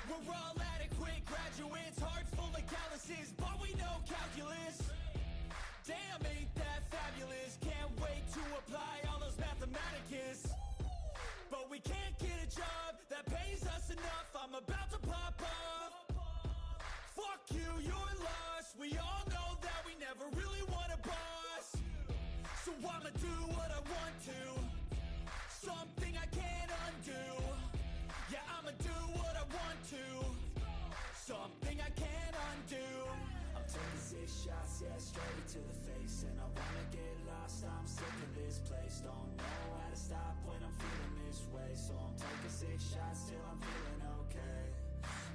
We're all adequate graduates, heart full of calluses, but we know calculus. Damn, ain't that fabulous? Can't wait to apply all those mathematicus. But we can't get a job that pays us enough. I'm about to pop off. Fuck you, you're lost. We all know that we never really want a boss. So I'ma do what I want to, something I can't undo. Yeah, I'ma do what I want to, something I can't undo. I'm taking 6 shots, yeah, straight to the face. And I wanna get lost, I'm sick of this place. Don't know how to stop when I'm feeling this way. So I'm taking 6 shots till I'm feeling okay.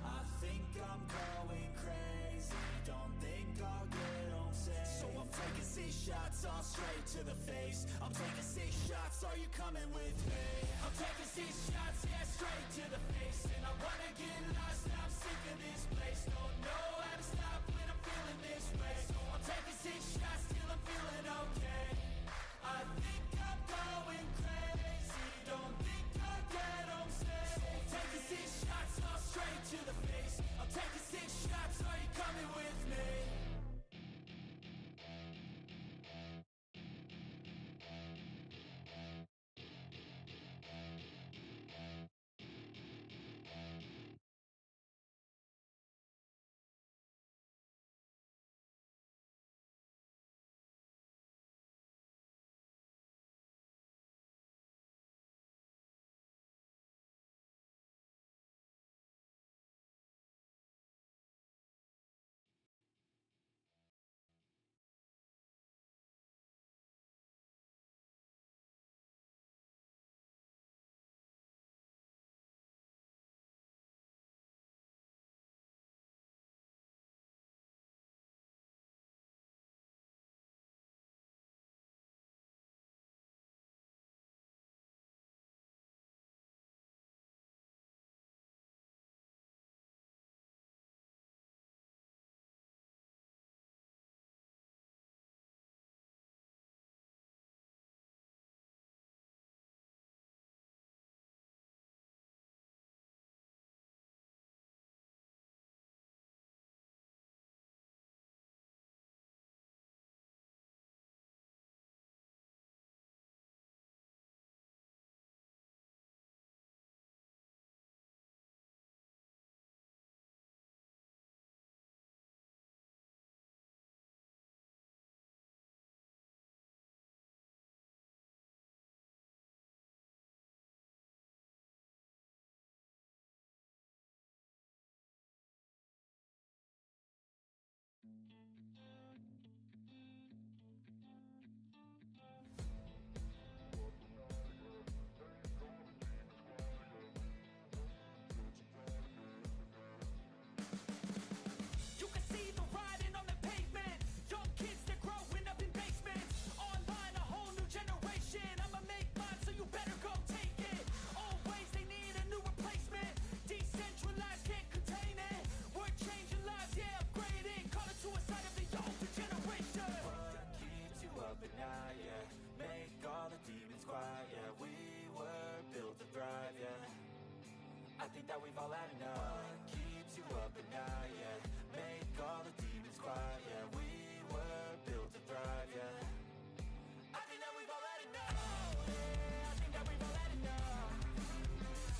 I think I'm going crazy, don't think I'll get home safe. So I'm taking 6 shots, all straight to the face. I'm taking 6 shots, are you coming with me? I'm taking 6 shots, yeah, straight to the face. And I wanna get lost, I'm sick of this place. Don't know how to stop when I'm feeling this way. So I'm taking 6 shots till I'm feeling okay. I think I'm going crazy, don't think I'll get home safe. So I'm taking 6 shots, all straight to the face. I'm taking 6 shots, are you coming with me? I think that we've all had enough. What keeps you up at night, yeah? Make all the demons quiet, yeah. We were built to thrive, yeah. I think that we've all had enough. Oh, yeah, I think that we've all had enough.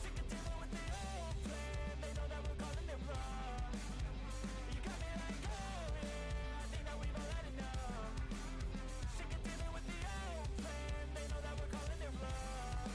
Sick of dealing with the old plan. They know that we're calling it wrong. You got me like, oh, yeah, I think that we've all had enough. Sick of dealing with the old plan. They know that we're calling it wrong.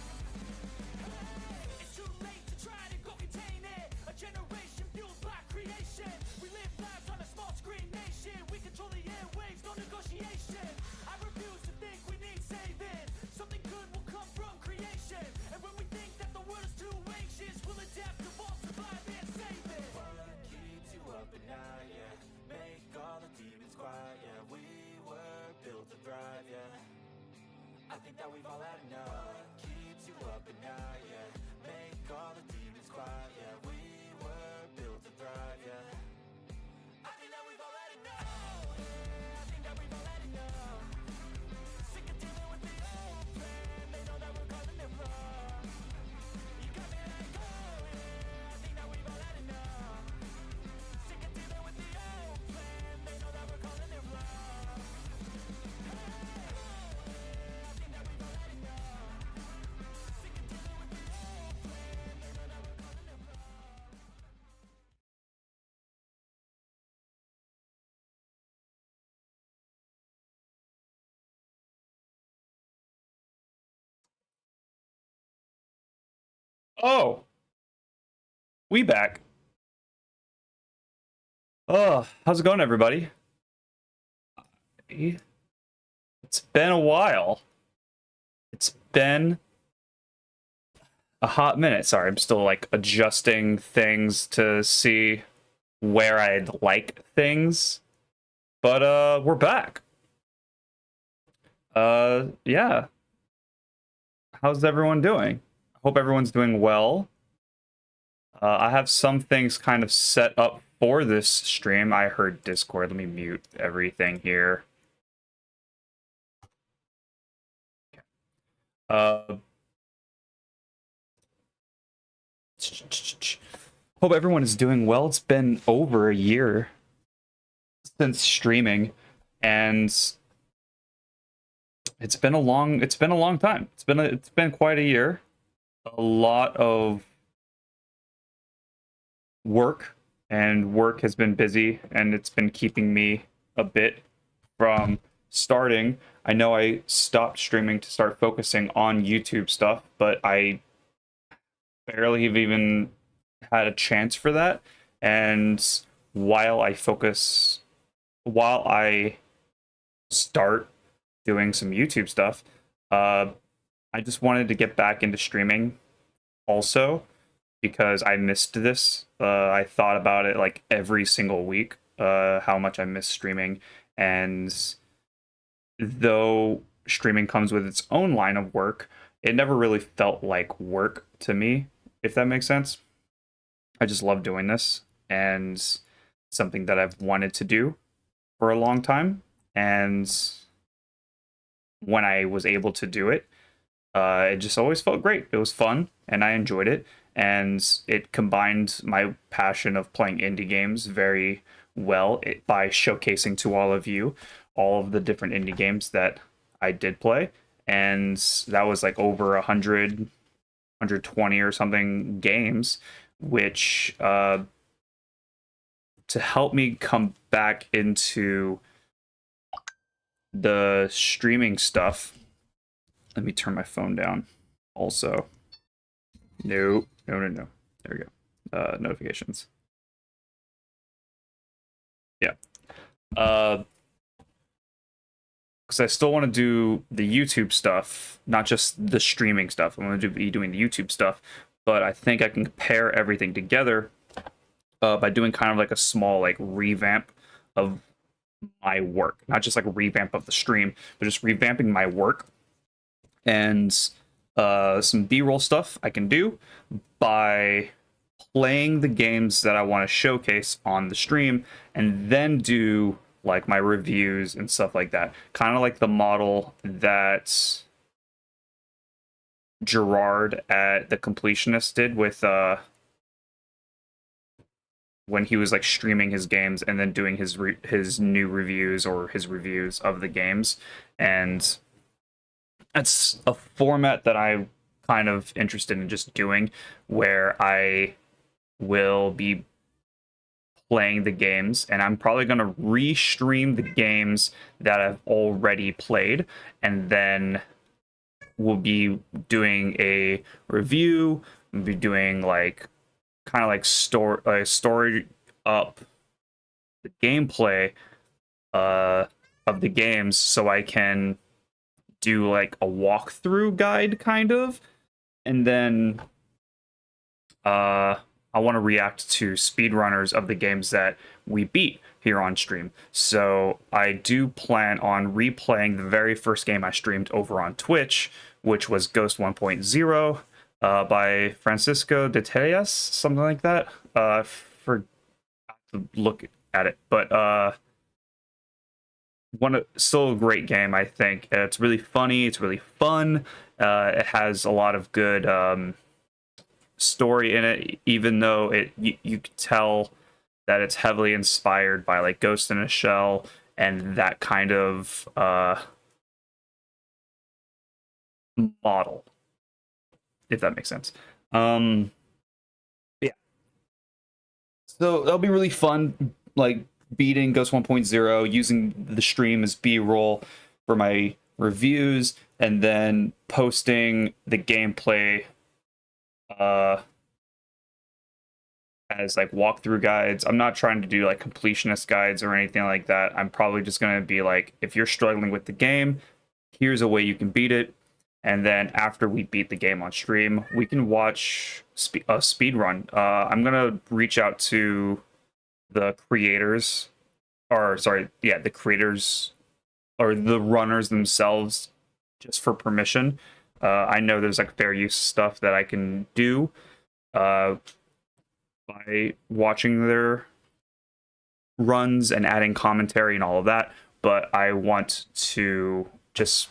Hey, it's too late to try to go contain it. A generation fueled by creation. We live lives on a small screen nation. We control the airwaves, no negotiation. I refuse to think we need saving. Something good will come from creation. And when we think that the world is too anxious, we'll adapt, evolve, survive, and save it. What keeps you up at night, yeah? Make all the demons quiet, yeah. We were built to thrive, yeah. I think that we've all had enough. What keeps you up at night, yeah? Make all the demons quiet, yeah. We were built to thrive, yeah. I think that we've all had enough. Oh, yeah, I think that we've all had enough. Sick of dealing with the old plan. They know that we're calling it wrong. You got me like, oh, yeah, I think that we've all had enough. Oh, we back. Oh, how's it going, everybody? It's been a while. It's been a hot minute. Sorry, I'm still like adjusting things to see where I'd like things. But we're back. Yeah. How's everyone doing? Hope everyone's doing well. I have some things kind of set up for this stream. I heard Discord. Let me mute everything here. Uh, Hope everyone is doing well. It's been over a year since streaming, and it's been a long time. It's been quite a year. A lot of work, and work has been busy, and it's been keeping me a bit from starting. I know I stopped streaming to start focusing on YouTube stuff, but I barely have even had a chance for that. And while I focus, while I start doing some YouTube stuff, I just wanted to get back into streaming also because I missed this. I thought about it like every single week, how much I miss streaming. And though streaming comes with its own line of work, it never really felt like work to me, if that makes sense. I just love doing this, and something that I've wanted to do for a long time. And when I was able to do it, it just always felt great. It was fun, and I enjoyed it. And it combined my passion of playing indie games very well by showcasing to all of you all of the different indie games that I did play. And that was like over 120 or something games, which to help me come back into the streaming stuff. Let me turn my phone down also. No. There we go. Notifications. Yeah. Because I still want to do the YouTube stuff, not just the streaming stuff. I'm going to be doing the YouTube stuff, but I think I can compare everything together by doing kind of like a small like revamp of my work, not just like a revamp of the stream, but just revamping my work. And some B-roll stuff I can do by playing the games that I want to showcase on the stream, and then do like my reviews and stuff like that. Kind of like the model that Gerard at The Completionist did with when he was like streaming his games and then doing his new reviews or his reviews of the games. And that's a format that I'm kind of interested in just doing, where I will be playing the games, and I'm probably going to re-stream the games that I've already played, and then we'll be doing a review. We'll be doing like kind of like story up the gameplay of the games, so I can do like a walkthrough guide kind of. And then I want to react to speedrunners of the games that we beat here on stream. So I do plan on replaying the very first game I streamed over on Twitch, which was Ghost 1.0 by Francisco de Tejas, something like that. For to look at it, but still a great game, I think. It's really funny. It's really fun. It has a lot of good story in it, even though you could tell that it's heavily inspired by like Ghost in a Shell and that kind of model, if that makes sense. Yeah. So that'll be really fun, like beating Ghost 1.0, using the stream as B-roll for my reviews, and then posting the gameplay uh as like walkthrough guides. I'm not trying to do like completionist guides or anything like that. I'm probably just going to be like, if you're struggling with the game, here's a way you can beat it. And then after we beat the game on stream, we can watch a speed run. I'm going to reach out to the creators, or sorry, yeah, the creators or the runners themselves just for permission. I know there's like fair use stuff that I can do. By watching their runs and adding commentary and all of that, but I just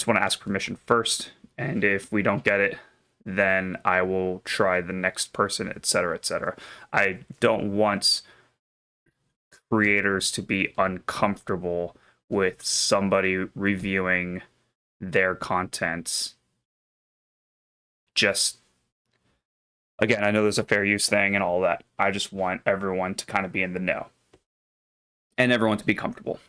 want to ask permission first, and if we don't get it, then I will try the next person, etc., etc. I don't want creators to be uncomfortable with somebody reviewing their content. Just again, I know there's a fair use thing and all that. I just want everyone to kind of be in the know and everyone to be comfortable.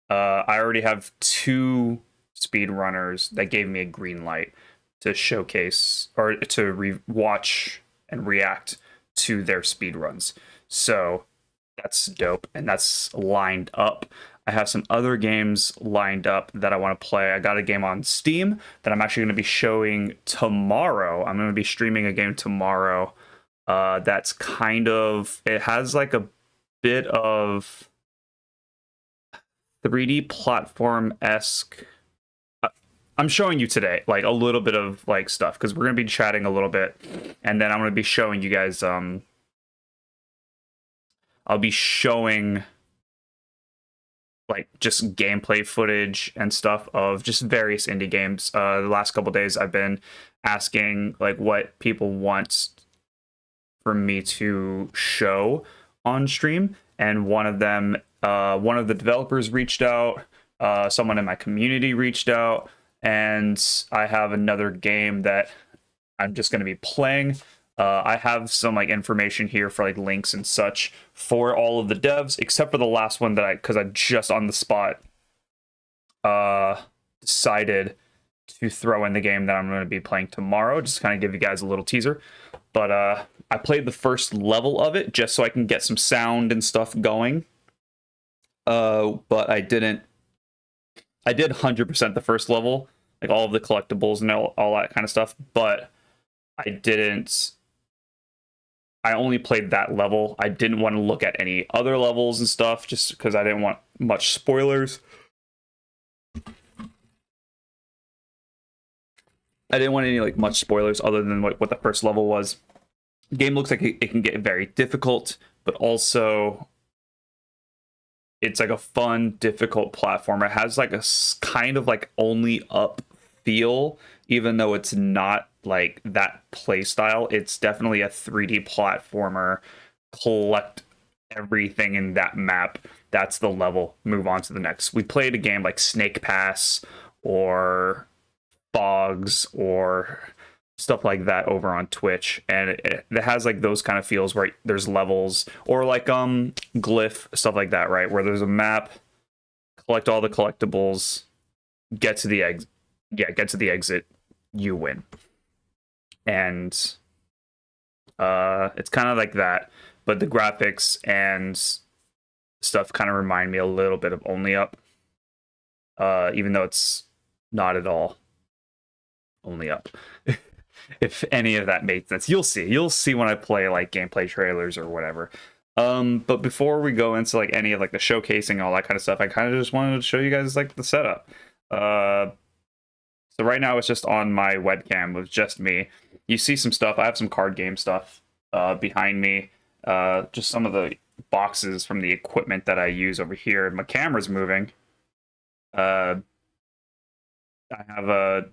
I already have 2 speedrunners that gave me a green light to showcase or to watch and react to their speedruns. So that's dope, and that's lined up. I have some other games lined up that I want to play. I got a game on Steam that I'm actually going to be showing tomorrow. I'm going to be streaming a game tomorrow. That's it has like a bit of 3D platform-esque. I'm showing you today, like a little bit of like stuff, because we're going to be chatting a little bit, and then I'm going to be showing you guys. I'll be showing like just gameplay footage and stuff of just various indie games. The last couple days I've been asking like what people want for me to show on stream, and one of the developers reached out, someone in my community reached out, and I have another game that I'm just going to be playing. I have some like information here for like links and such for all of the devs, except for the last one because I just on the spot decided to throw in the game that I'm going to be playing tomorrow, just kind of give you guys a little teaser. But I played the first level of it just so I can get some sound and stuff going. But I did 100% the first level, like all of the collectibles and all that kind of stuff, but I only played that level. I didn't want to look at any other levels and stuff just because I didn't want much spoilers. I didn't want any like much spoilers other than what the first level was. The game looks like it can get very difficult, but also it's like a fun, difficult platformer. It has like a kind of like only up feel, even though it's not like that play style. It's definitely a 3D platformer. Collect everything in that map. That's the level. Move on to the next. We played a game like Snake Pass or Fogs or stuff like that over on Twitch, and it has like those kind of feels where there's levels, or like Glyph, stuff like that, right, where there's a map, collect all the collectibles, get to the exit, you win. And it's kind of like that, but the graphics and stuff kind of remind me a little bit of Only Up, even though it's not at all Only Up. If any of that made sense. You'll see when I play like gameplay trailers or whatever. But before we go into like any of like the showcasing and all that kind of stuff, I kind of just wanted to show you guys like the setup. So right now it's just on my webcam with just me. You see some stuff. I have some card game stuff behind me. Just some of the boxes from the equipment that I use over here. My camera's moving. I have a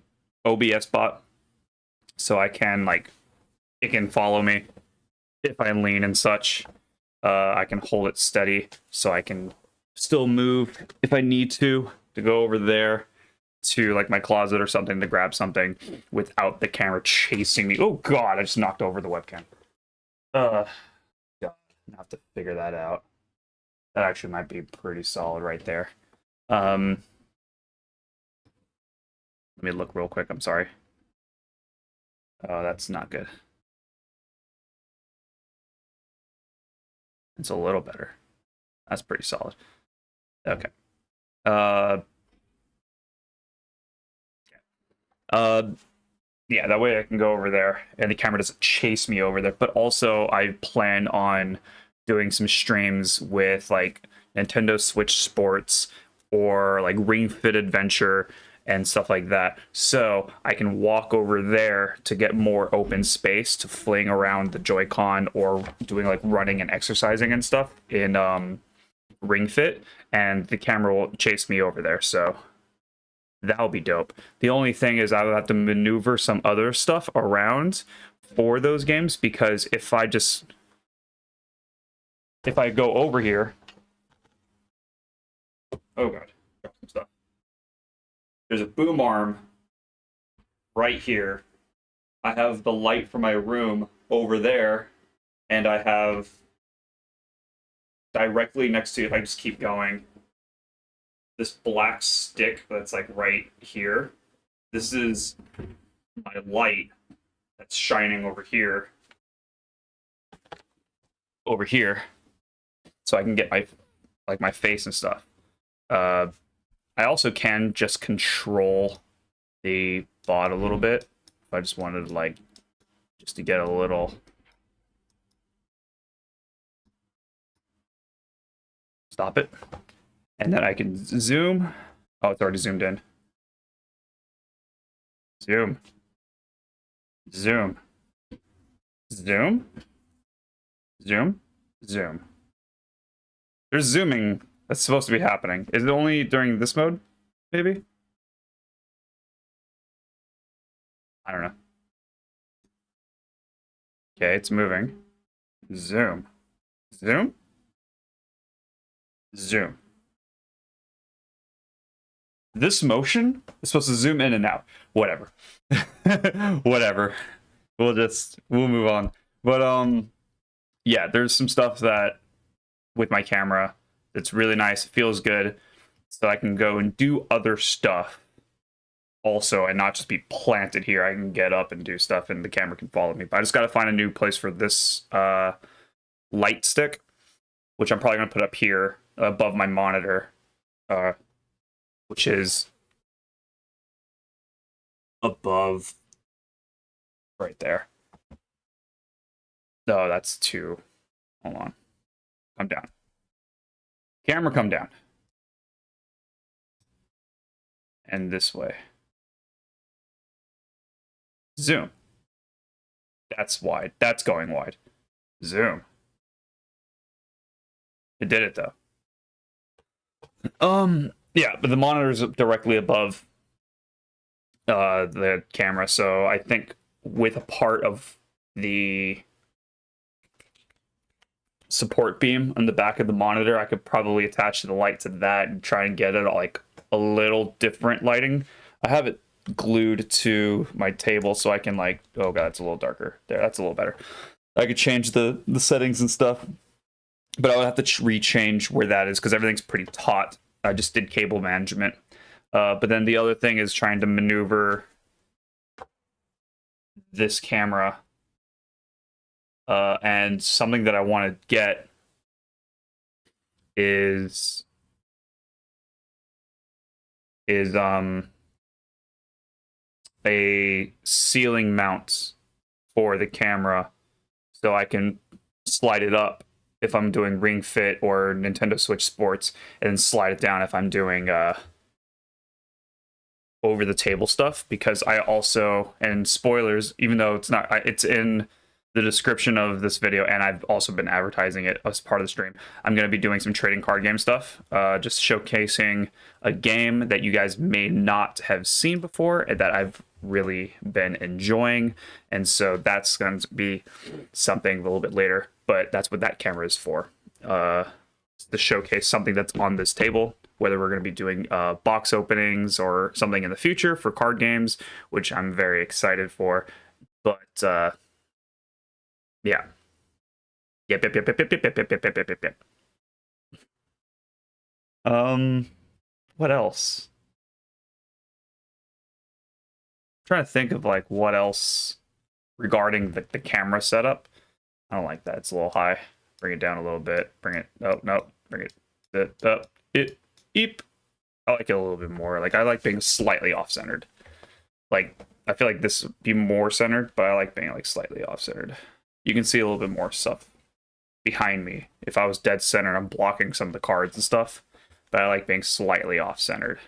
OBS bot, so I can it can follow me if I lean and such. I can hold it steady so I can still move if I need to go over there to like my closet or something to grab something without the camera chasing me. Oh god, I just knocked over the webcam. God, I have to figure that out. That actually might be pretty solid right there. Let me look real quick, I'm sorry. Oh, that's not good. It's a little better. That's pretty solid. Okay. Uh, uh, yeah, that way I can go over there and the camera doesn't chase me over there. But also, I plan on doing some streams with like Nintendo Switch Sports or like Ring Fit Adventure and stuff like that. So I can walk over there to get more open space to fling around the Joy-Con or doing like running and exercising and stuff in Ring Fit, and the camera will chase me over there. So that'll be dope. The only thing is I'll have to maneuver some other stuff around for those games, because if I go over here, oh god, drop some stuff. There's a boom arm right here. I have the light for my room over there, and I have directly next to, if I just keep going, this black stick that's like right here. This is my light that's shining over here, so I can get my face and stuff. I also can just control the bot a little bit if I just wanted to just to get a little. Stop it. And then I can zoom. Oh, it's already zoomed in. Zoom. Zoom. Zoom. Zoom. Zoom. There's zooming that's supposed to be happening. Is it only during this mode? Maybe? I don't know. Okay, it's moving. Zoom. Zoom. Zoom. This motion is supposed to zoom in and out. Whatever. Whatever. We'll move on. But yeah, there's some stuff that with my camera that's really nice. It feels good. So I can go and do other stuff also and not just be planted here. I can get up and do stuff and the camera can follow me. But I just gotta find a new place for this light stick, which I'm probably gonna put up here above my monitor. Which is above right there. No, that's too. Hold on. Come down. Camera, come down. And this way. Zoom. That's wide. That's going wide. Zoom. It did it though. Yeah, but the monitor is directly above the camera, so I think with a part of the support beam on the back of the monitor, I could probably attach the light to that and try and get it like a little different lighting. I have it glued to my table so I can like, oh god, it's a little darker. There, that's a little better. I could change the settings and stuff, but I would have to rechange where that is because everything's pretty taut. I just did cable management. But then the other thing is trying to maneuver this camera. And something that I want to get is a ceiling mount for the camera so I can slide it up if I'm doing Ring Fit or Nintendo Switch Sports, and then slide it down if I'm doing over the table stuff. Because I also, and spoilers, even though it's not, it's in the description of this video, and I've also been advertising it as part of the stream. I'm going to be doing some trading card game stuff, just showcasing a game that you guys may not have seen before and that I've really been enjoying. And so that's going to be something a little bit later, but that's what that camera is for. To showcase something that's on this table, whether we're going to be doing box openings or something in the future for card games, which I'm very excited for. But yeah. Yep. What else? I'm trying to think of like what else regarding the camera setup. I don't like that. It's a little high. Bring it down a little bit. Bring it. Oh no. Bring it up. Eep. I like it a little bit more. Like I like being slightly off-centered. Like I feel like this would be more centered, but I like being like slightly off-centered. You can see a little bit more stuff behind me. If I was dead center, I'm blocking some of the cards and stuff. But I like being slightly off-centered.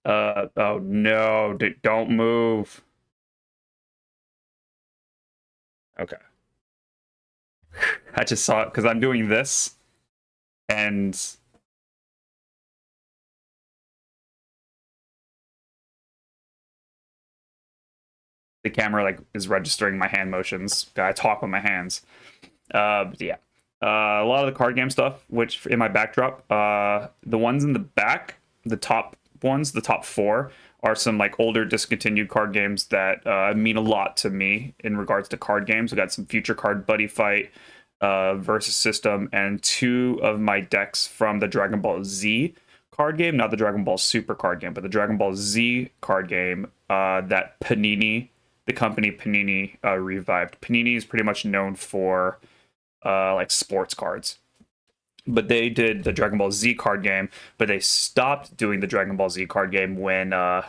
Oh no, don't move. Okay. I just saw it because I'm doing this, and the camera like is registering my hand motions. I talk with my hands. Yeah. A lot of the card game stuff, which in my backdrop, the ones in the back, the top ones, the top four, are some like older discontinued card games that mean a lot to me in regards to card games. We got some Future Card Buddy Fight, Versus System, and 2 of my decks from the Dragon Ball Z card game, not the Dragon Ball Super card game, but the Dragon Ball Z card game that Panini, the company Panini, revived. Panini is pretty much known for like sports cards. But they did the Dragon Ball Z card game, but they stopped doing the Dragon Ball Z card game when the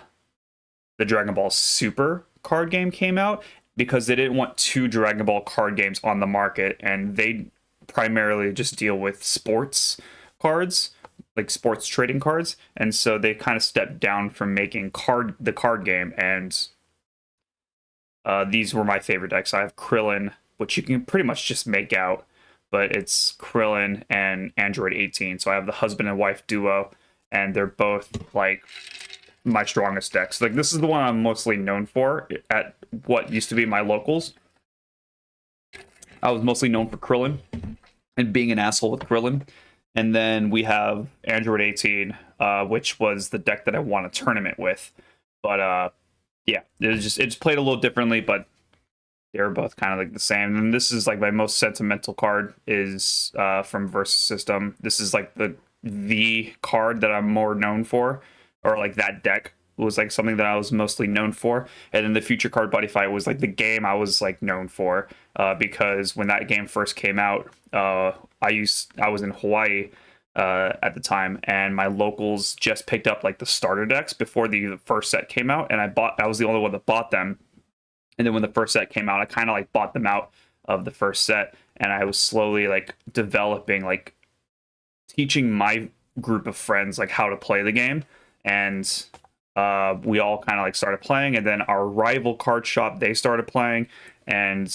Dragon Ball Super card game came out, because they didn't want 2 Dragon Ball card games on the market, and they primarily just deal with sports cards, like sports trading cards, and so they kind of stepped down from making the card game, and these were my favorite decks. I have Krillin, which you can pretty much just make out, but it's Krillin and Android 18. So I have the husband and wife duo, and they're both like my strongest decks. Like this is the one I'm mostly known for at what used to be my locals. I was mostly known for Krillin and being an asshole with Krillin. And then we have Android 18, which was the deck that I won a tournament with. But yeah, it just played a little differently, but they were both kind of like the same. And this is like my most sentimental card is from Versus System. This is like the card that I'm more known for, or like that deck was like something that I was mostly known for. And then the Future Card Buddy Fight was like the game I was like known for, because when that game first came out, I was in Hawaii at the time, and my locals just picked up like the starter decks before the first set came out, and I was the only one that bought them. And then when the first set came out, I kind of like bought them out of the first set, and I was slowly like developing, like teaching my group of friends like how to play the game. And we all kind of like started playing, and then our rival card shop, they started playing. And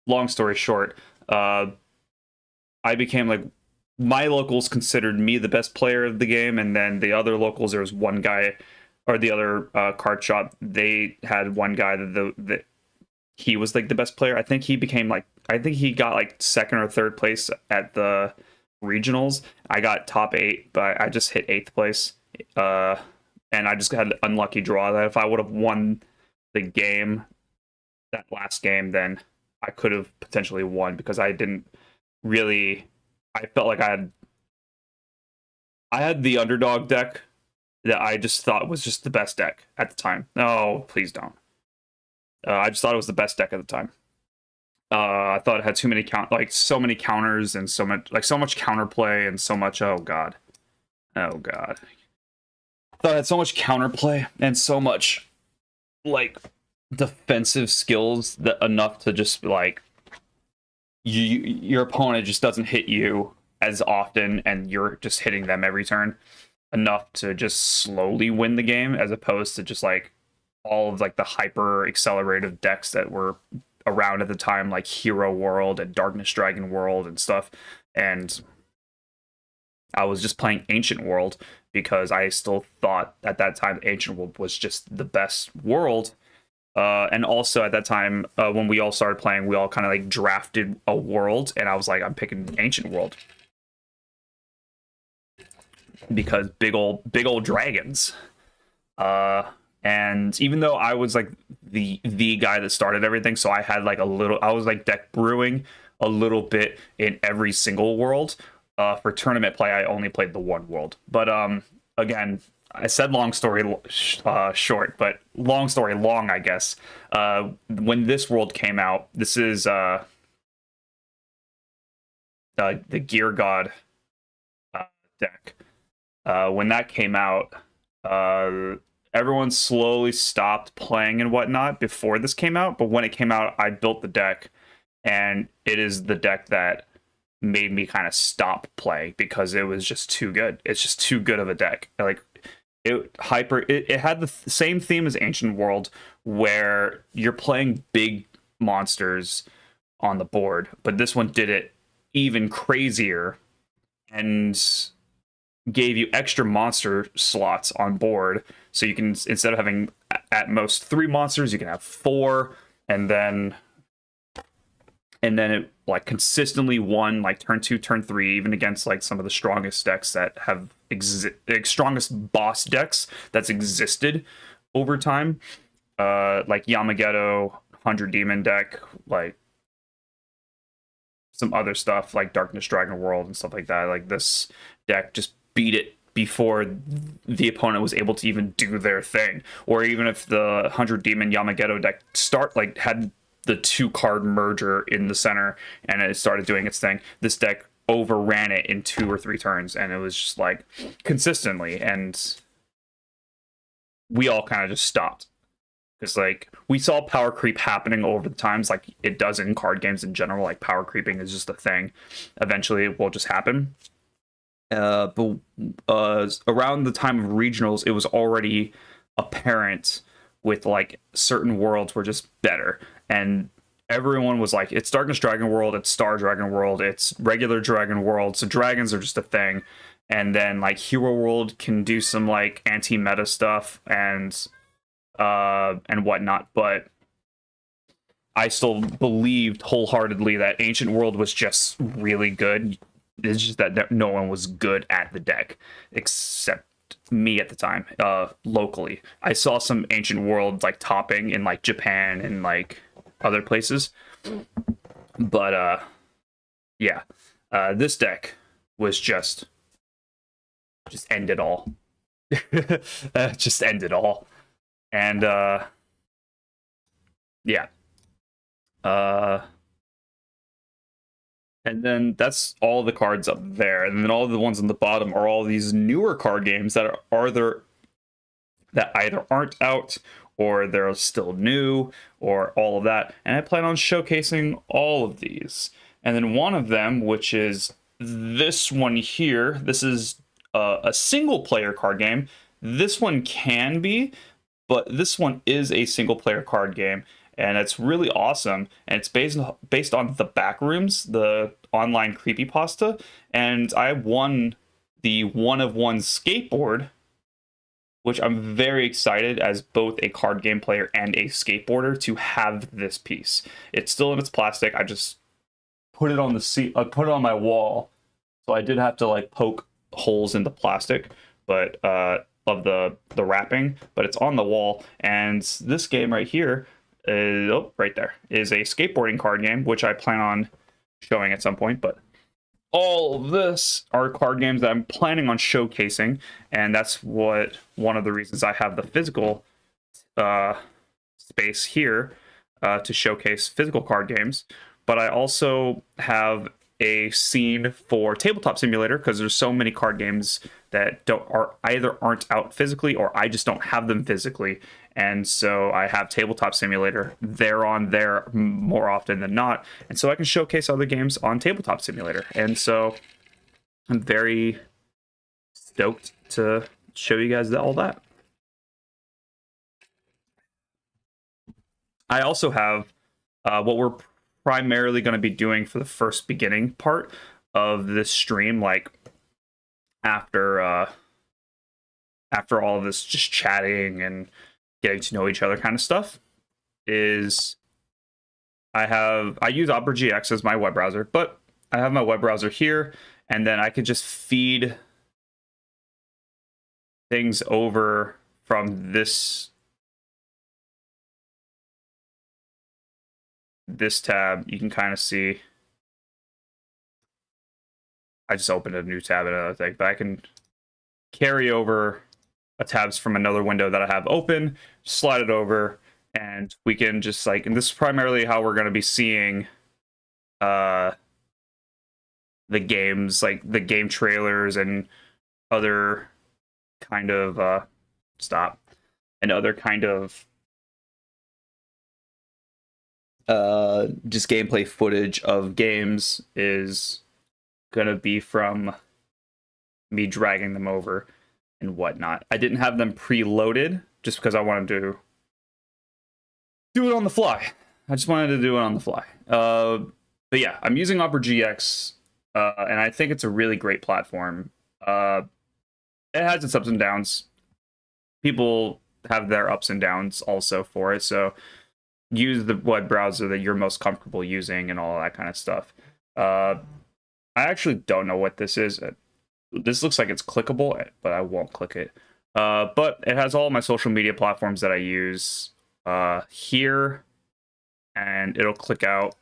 long story short, I became like, my locals considered me the best player of the game, and then the other locals, there was one guy, or the other card shop, they had one guy that he was like the best player. I think he got like second or third place at the regionals. I got top 8, but I just hit 8th place. And I just had an unlucky draw that if I would have won the game, that last game, then I could have potentially won, because I felt like I had the underdog deck that I just thought was just the best deck at the time. No, please don't. I just thought it was the best deck at the time. I thought it had so many counters and so much counterplay and so much. Oh god. I thought it had so much counterplay and so much like defensive skills that enough to just like your opponent just doesn't hit you as often, and you're just hitting them every turn, enough to just slowly win the game, as opposed to just like all of like the hyper accelerative decks that were around at the time, like Hero World and Darkness Dragon World and stuff. And I was just playing Ancient World because I still thought at that time Ancient World was just the best world. And also at that time, when we all started playing, we all kind of like drafted a world, and I was like, I'm picking Ancient World because big old dragons. And even though I was like the guy that started everything, so I had like I was like deck brewing a little bit in every single world. For tournament play, I only played the one world. But again, I said long story short, but long story long, I guess. When this world came out, this is the Gear God deck. When that came out, everyone slowly stopped playing and whatnot before this came out. But when it came out, I built the deck, and it is the deck that made me kind of stop playing because it was just too good. It's just too good of a deck. Like it had the same theme as Ancient World, where you're playing big monsters on the board, but this one did it even crazier and gave you extra monster slots on board, so you can, instead of having at most 3 monsters, you can have 4, and then it like consistently won like turn 2, turn 3, even against like some of the strongest decks that have strongest boss decks that's existed over time, like Yamageto 100 Demon deck, like some other stuff like Darkness Dragon World and stuff like that. Like this deck just beat it before the opponent was able to even do their thing. Or even if the 100 Demon Yamageto deck had the 2-card merger in the center and it started doing its thing, this deck overran it in 2 or 3 turns, and it was just like consistently, and we all kind of just stopped. Because like we saw power creep happening over the times, like it does in card games in general. Like power creeping is just a thing. Eventually, it will just happen. But around the time of regionals, it was already apparent with like certain worlds were just better, and everyone was like, "It's Darkness Dragon World, it's Star Dragon World, it's regular Dragon World." So dragons are just a thing, and then like Hero World can do some like anti-meta stuff and whatnot, but I still believed wholeheartedly that Ancient World was just really good. It's just that no one was good at the deck except me at the time, locally. I saw some Ancient World like topping in like Japan and like other places, but yeah, this deck was just end it all. Just end it all. And yeah, and then that's all the cards up there, and then all the ones on the bottom are all these newer card games that are there, that either aren't out or they're still new or all of that. And I plan on showcasing all of these. And then one of them, which is this one here, this is a single player card game. This one can be, but this one is a single player card game, and it's really awesome. And it's based on the Backrooms, the online creepypasta. And I won the 1 of 1 skateboard, which I'm very excited as both a card game player and a skateboarder to have this piece. It's still in its plastic. I just put it on the seat. I put it on my wall, so I did have to like poke holes in the plastic, but of the wrapping, but it's on the wall. And this game right here is, right there, is a skateboarding card game, which I plan on showing at some point. But all of this are card games that I'm planning on showcasing, and that's one of the reasons I have the physical space here to showcase physical card games. But I also have a scene for Tabletop Simulator, because there's so many card games that aren't out physically, or I just don't have them physically. And so I have Tabletop Simulator. They're on there more often than not, and so I can showcase other games on Tabletop Simulator. And so I'm very stoked to show you guys all that. I also have what we're primarily going to be doing for the first beginning part of this stream, like after all of this just chatting and getting to know each other kind of stuff, is I use Opera GX as my web browser, but I have my web browser here, and then I could just feed things over from this tab. You can kind of see I just opened a new tab and another thing, but I can carry over tabs from another window that I have open, slide it over, and we can just like, and this is primarily how we're going to be seeing the games, like the game trailers and other kind of other kind of just gameplay footage of games is gonna be from me dragging them over and whatnot. I didn't have them preloaded just because I wanted to do it on the fly. I just wanted to do it on the fly. But yeah, I'm using Opera GX, and I think it's a really great platform. It has its ups and downs. People have their ups and downs also for it, so use the web browser that you're most comfortable using and all that kind of stuff. I actually don't know what this is. This looks like it's clickable, but I won't click it. But it has all my social media platforms that I use here, and it'll click out.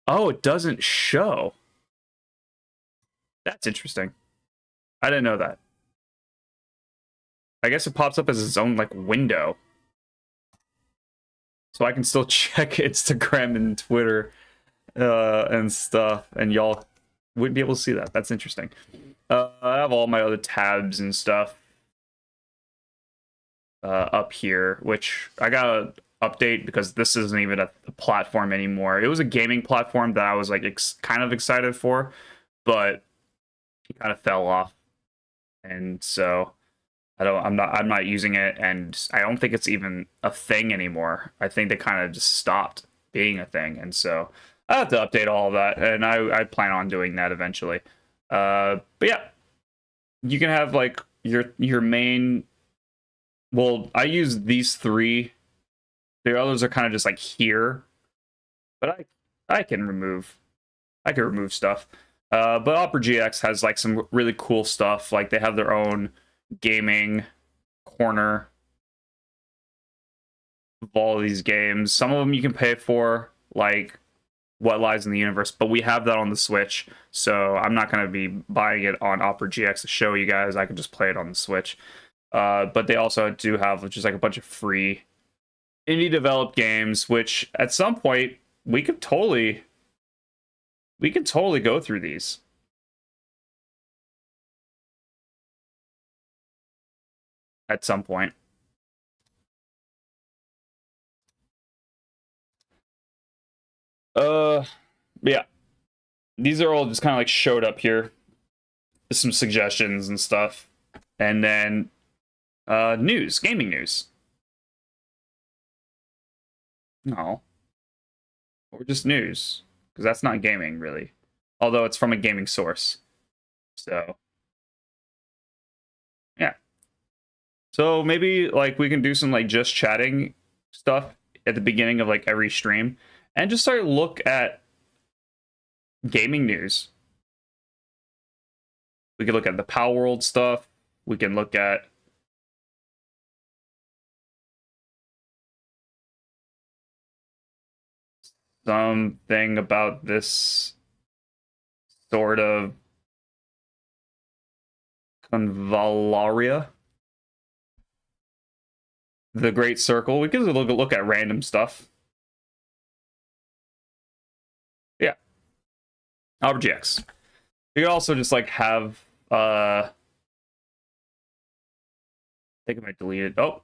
Oh, it doesn't show. That's interesting. I didn't know that. I guess it pops up as its own like window. So I can still check Instagram and Twitter and stuff, and y'all wouldn't be able to see that. That's interesting. I have all my other tabs and stuff up here, which I gotta update because this isn't even a platform anymore. It was a gaming platform that I was like kind of excited for, but it kind of fell off, and so I'm not using it, and I don't think it's even a thing anymore. I think they kind of just stopped being a thing, and so I have to update all of that, and I plan on doing that eventually. But yeah, you can have like your main. Well, I use these three. The others are kind of just like here, but I can remove stuff. But Opera GX has like some really cool stuff. Like they have their own gaming corner of all of these games. Some of them you can pay for, like What Lies in the Universe, but we have that on the Switch, so I'm not going to be buying it on Opera GX to show you guys. I can just play it on the Switch. But they also do have just like a bunch of free indie developed games, which at some point we could totally go through these. At some point. Yeah. These are all just kind of like showed up here. Some suggestions and stuff. And then news, gaming news. No. Or just news. Because that's not gaming, really. Although it's from a gaming source. So yeah. So maybe like we can do some like just chatting stuff at the beginning of like every stream and just start to look at gaming news. We can look at the Power World stuff. We can look at something about this sort of convalaria. The Great Circle. We can look at random stuff. Yeah. Opera GX. You could also just like have I think I might delete it. Oh.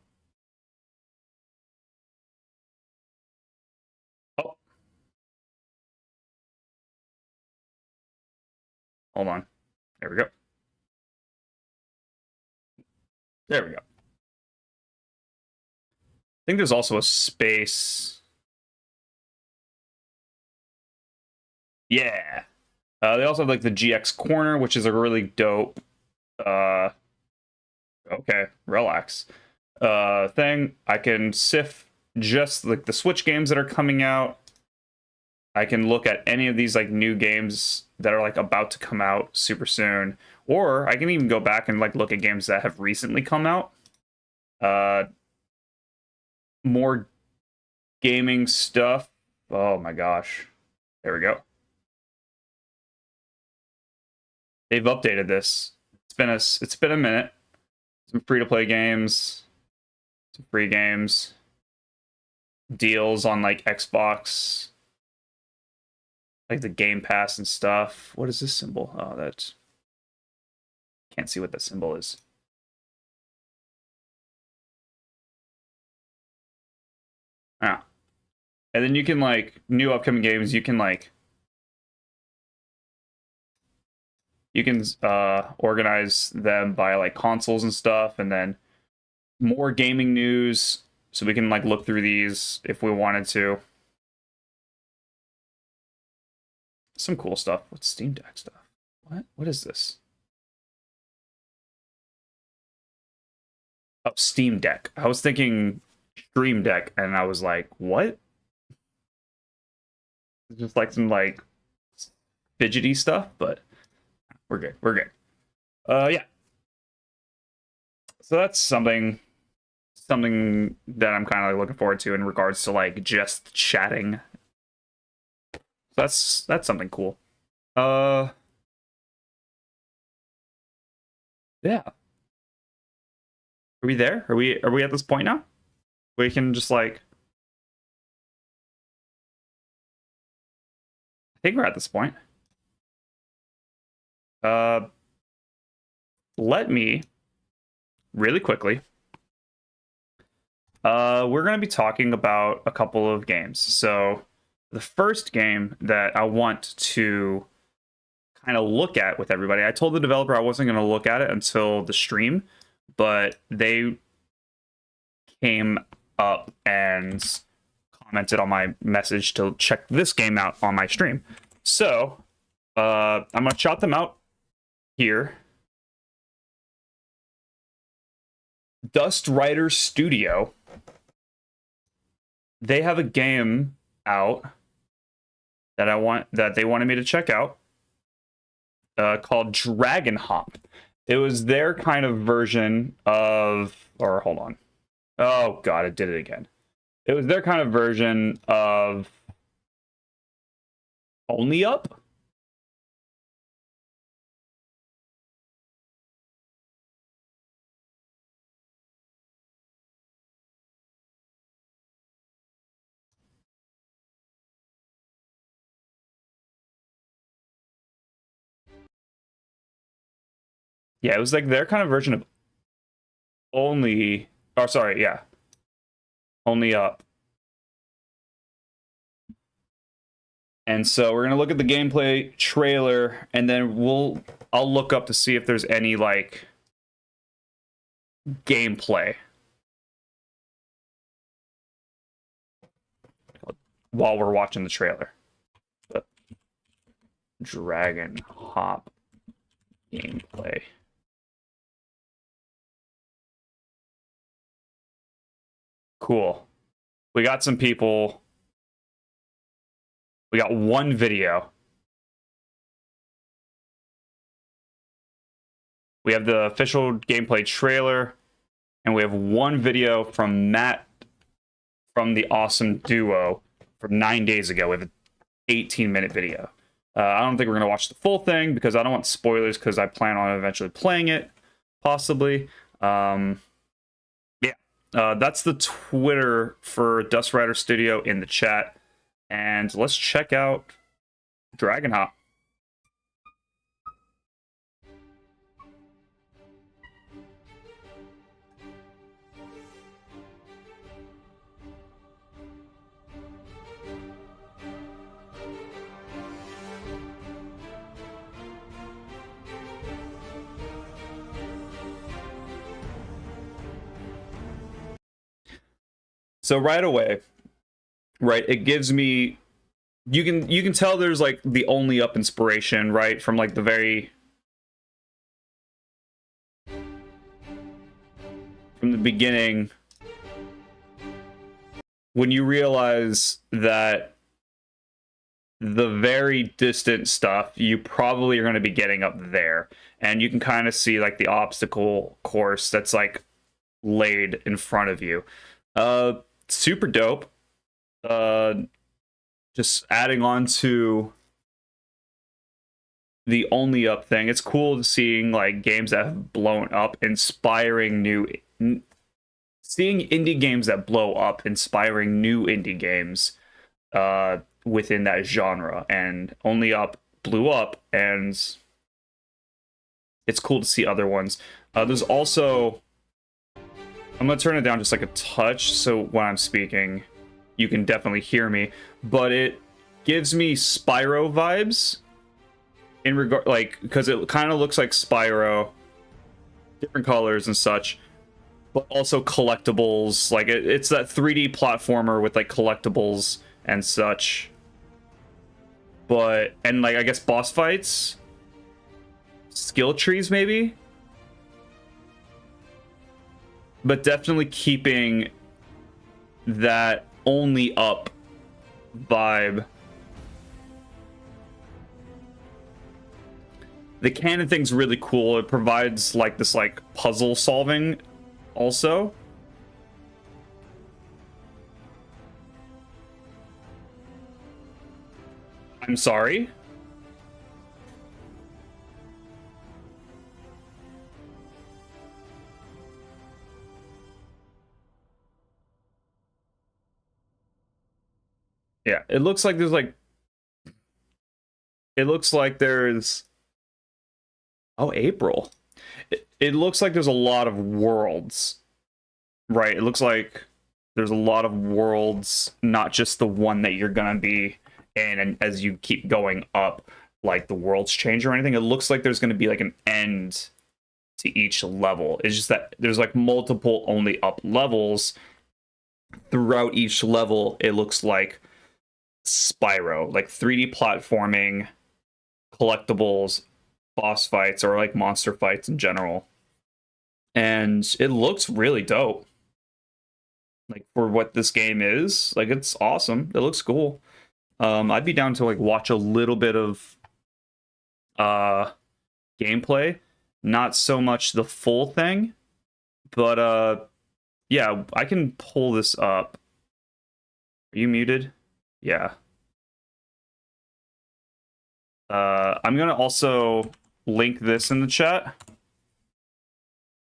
Hold on. There we go. There we go. I think there's also a space. Yeah. They also have like the GX corner, which is a really dope okay, relax. Thing. I can sift just like the Switch games that are coming out. I can look at any of these like new games that are like about to come out super soon. Or I can even go back and like look at games that have recently come out. More gaming stuff. Oh my gosh. There we go. They've updated this. It's it's been a minute. Some free to play games, some free games, deals on like Xbox, like the Game Pass and stuff. What is this symbol? Oh, that can't see what that symbol is. Ah. And then you can like new upcoming games, you can organize them by like consoles and stuff, and then more gaming news, so we can like look through these if we wanted to. Some cool stuff. What's Steam Deck stuff? What is this? Oh, Steam Deck. I was thinking Stream Deck, and I was like, what? It's just like some like fidgety stuff, but we're good. We're good. Yeah. So that's something that I'm kind of like looking forward to in regards to like just chatting. So that's something cool. Yeah. Are we there? Are we at this point now? We can just like, I think we're at this point. Let me really quickly. We're going to be talking about a couple of games. So the first game that I want to kind of look at with everybody, I told the developer I wasn't going to look at it until the stream, but they came up and commented on my message to check this game out on my stream. So I'm going to shout them out here. Dust Rider Studio. They have a game out that they wanted me to check out called Dragon Hop. It was their kind of version of, or hold on. Oh god, it did it again. It was their kind of version of Only Up. Yeah, it was like their kind of version of Only, oh sorry, yeah. Only Up. And so we're gonna look at the gameplay trailer, and then I'll look up to see if there's any like gameplay while we're watching the trailer. But Dragon Hop gameplay. Cool. We got some people. We got one video. We have the official gameplay trailer, and we have one video from Matt from the Awesome Duo from 9 days ago with an 18-minute video. I don't think we're going to watch the full thing because I don't want spoilers, because I plan on eventually playing it, possibly. That's the Twitter for Dust Rider Studio in the chat. And let's check out Dragon Hop. So right away, right, it gives me, you can tell there's like the Only Up inspiration, right, from like the very, from the beginning, when you realize that the very distant stuff you probably are going to be getting up there, and you can kind of see like the obstacle course that's like laid in front of you. Super dope. Just adding on to the only up thing. It's cool seeing like games that have blown up, inspiring seeing indie games that blow up, inspiring new indie games within that genre. And Only Up blew up, and it's cool to see other ones. There's also, I'm gonna turn it down just like a touch so when I'm speaking you can definitely hear me, but it gives me Spyro vibes in regard, like, because it kind of looks like Spyro, different colors and such, but also collectibles. Like it's that 3D platformer with like collectibles and such. But and like I guess boss fights, skill trees maybe, but definitely keeping that Only Up vibe. The cannon thing's really cool. It provides like this like puzzle solving also. I'm sorry. Yeah, it looks like there's like, it looks like there's, oh, April. It looks like there's a lot of worlds, right? It looks like there's a lot of worlds, not just the one that you're gonna be in, and as you keep going up, like the worlds change or anything. It looks like there's gonna be like an end to each level. It's just that there's like multiple Only Up levels. Throughout each level, it looks like Spyro, like 3D platforming, collectibles, boss fights, or like monster fights in general. And it looks really dope. Like for what this game is, like it's awesome. It looks cool. I'd be down to like watch a little bit of gameplay, not so much the full thing, but yeah, I can pull this up. Are you muted? Yeah. I'm gonna also link this in the chat,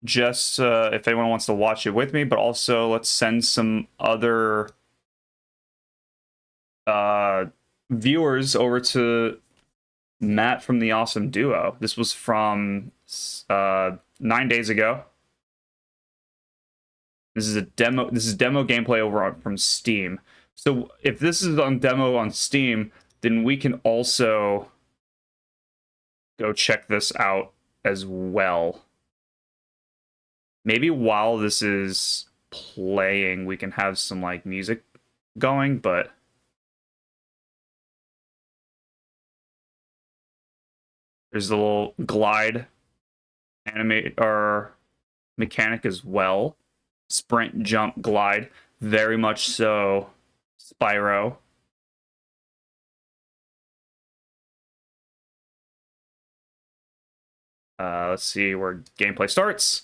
just if anyone wants to watch it with me, but also let's send some other viewers over to Matt from the Awesome Duo. This was from 9 days ago. This is a demo. This is demo gameplay over from Steam. So if this is on demo on Steam, then we can also go check this out as well. Maybe while this is playing, we can have some like music going, but there's a little glide animate or mechanic as well. Sprint, jump, glide, very much so Spyro. Let's see where gameplay starts.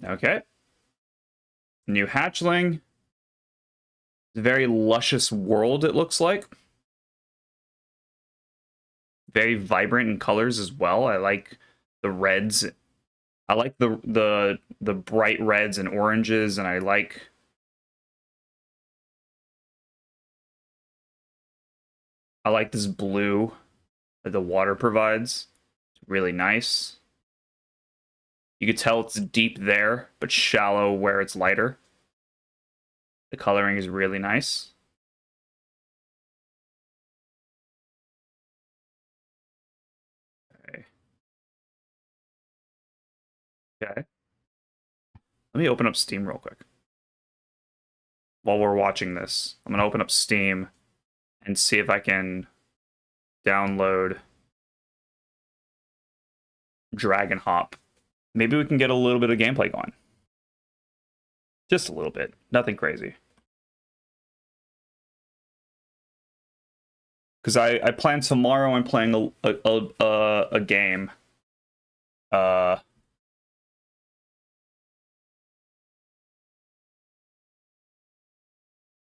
Okay. New hatchling. Very luscious world, it looks like. Very vibrant in colors as well. I like the reds. I like the bright reds and oranges, and I like this blue that the water provides. It's really nice. You could tell it's deep there, but shallow where it's lighter. The coloring is really nice. Okay. Okay. Let me open up Steam real quick. While we're watching this, I'm going to open up Steam and see if I can download Dragon Hop. Maybe we can get a little bit of gameplay going. Just a little bit. Nothing crazy. Because I plan tomorrow I'm playing a game.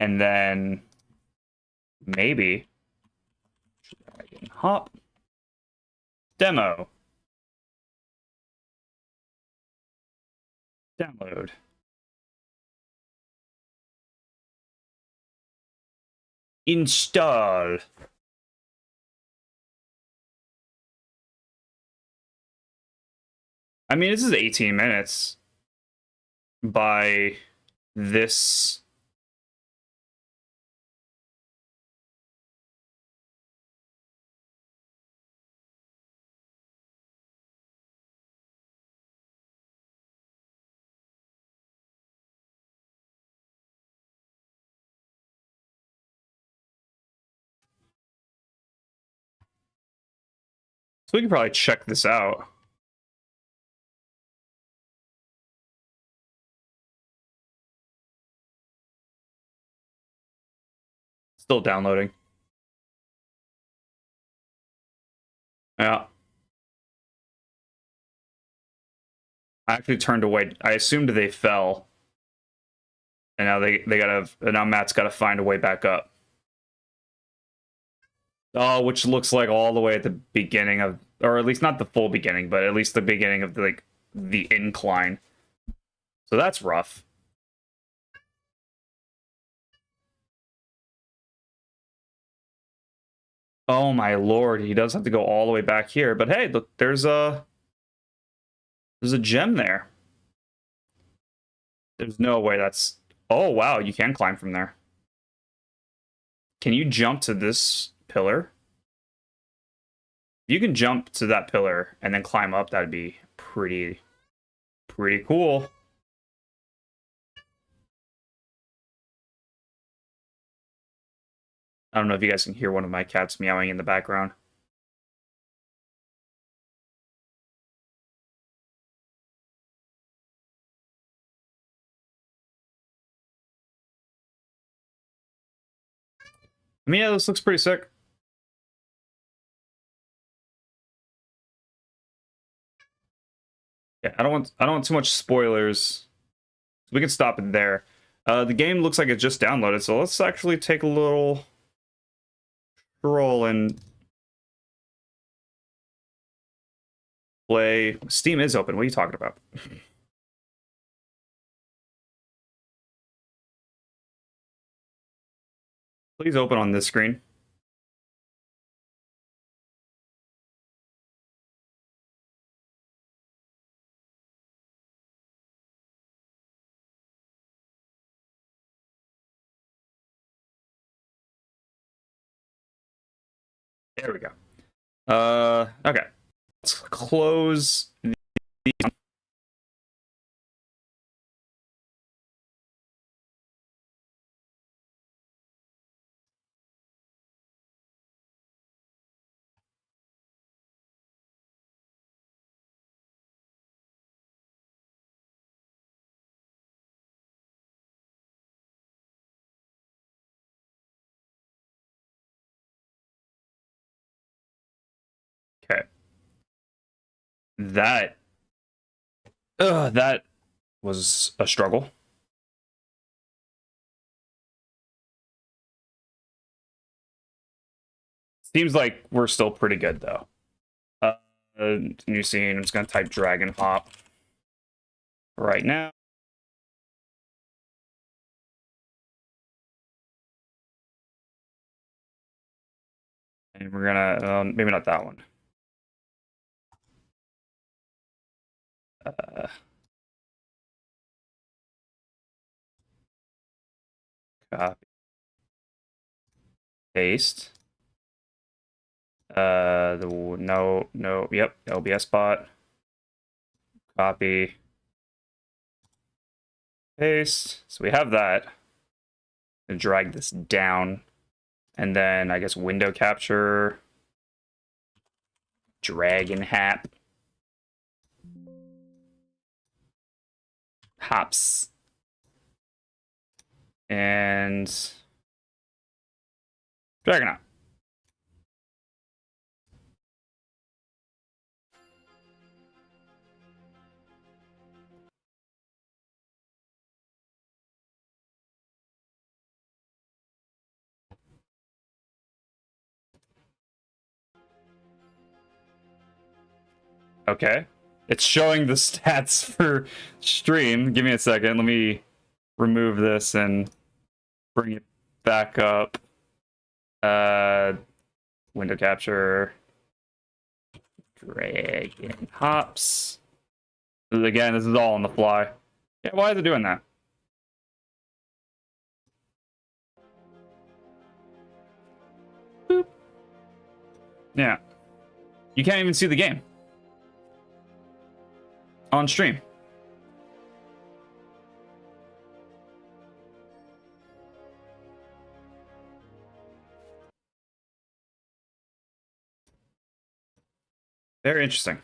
And then maybe drag and hop. Demo. Download. Install. I mean, this is 18 minutes by this. So we can probably check this out. Still downloading. Yeah. I actually turned away. I assumed they fell. And now now Matt's gotta find a way back up. Oh, which looks like all the way at the beginning of, or at least not the full beginning, but at least the beginning of the incline. So that's rough. Oh my lord, he does have to go all the way back here. But hey, look, there's a gem there. There's no way that's... Oh wow, you can climb from there. Can you jump to this pillar? You can jump to that pillar and then climb up. That'd be pretty cool. I don't know if you guys can hear one of my cats meowing in the background. I mean, yeah, this looks pretty sick. Yeah, I don't want too much spoilers. We can stop it there. The game looks like it just downloaded, so let's actually take a little stroll and play. Steam is open. What are you talking about? Please open on this screen. There we go. Okay. Let's close the... Okay. That was a struggle. Seems like we're still pretty good, though. New scene. I'm just going to type drag and hop right now. And we're going to... maybe not that one. Copy. Paste. Yep, LBS bot. Copy. Paste. So we have that. And drag this down. And then I guess window capture. Drag and hap. Hops. And drag it out. Okay. It's showing the stats for stream. Give me a second. Let me remove this and bring it back up. Window capture. Dragon hops. Again, this is all on the fly. Yeah, why is it doing that? Boop. Yeah. You can't even see the game on stream. Very interesting.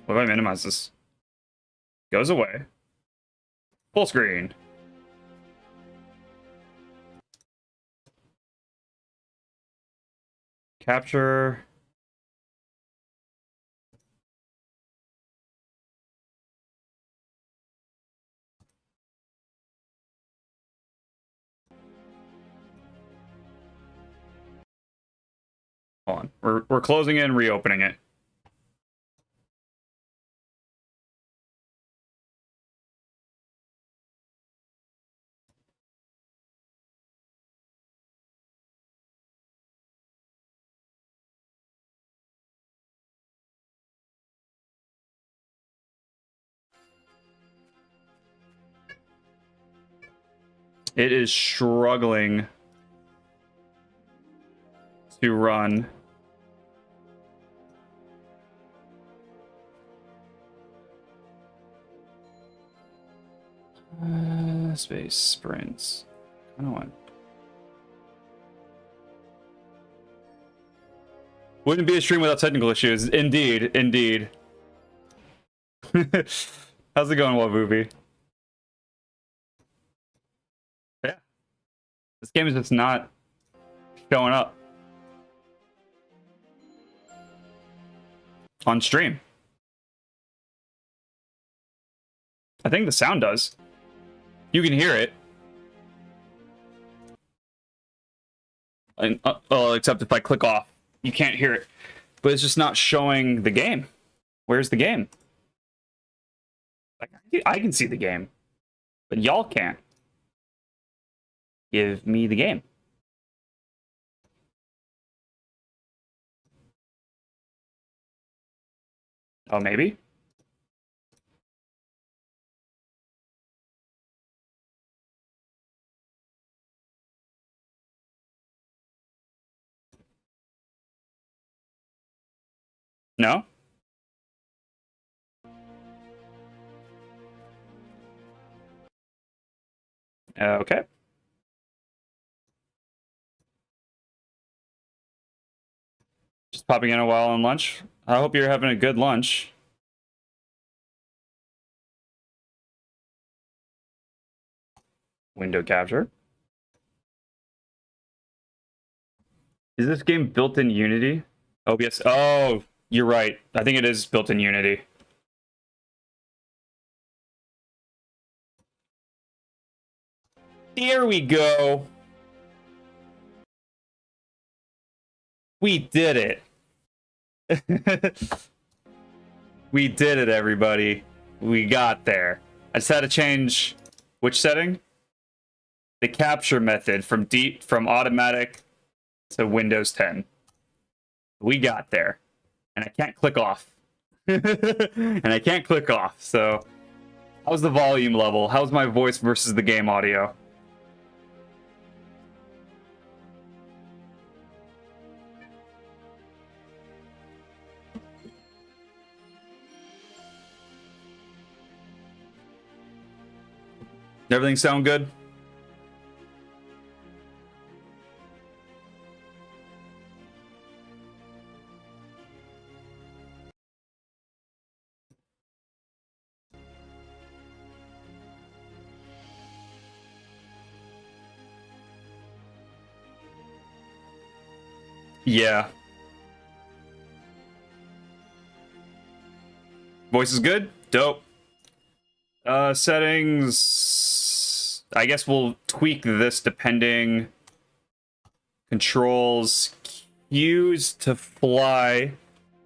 What if I minimize this? Goes away. Full screen. Capture. Hold on. We're closing it and reopening it. It is struggling to run. Space sprints. I don't want. Wouldn't be a stream without technical issues. Indeed, indeed. How's it going, Wavubi? Yeah. This game is just not showing up on stream. I think the sound does. You can hear it. And, except if I click off, you can't hear it. But it's just not showing the game. Where's the game? Like, I can see the game, but y'all can't. Give me the game. Oh, maybe? No? Okay. Just popping in a while on lunch. I hope you're having a good lunch. Window capture. Is this game built in Unity? OBS. Oh, you're right. I think it is built in Unity. Here we go. We did it. We did it, everybody. We got there. I just had to change which setting? The capture method from automatic to Windows 10. We got there. And I can't click off. And I can't click off. So how's the volume level? How's my voice versus the game audio? Everything sound good? Yeah. Voice is good? Dope. Settings... I guess we'll tweak this depending... Controls... Cues to fly...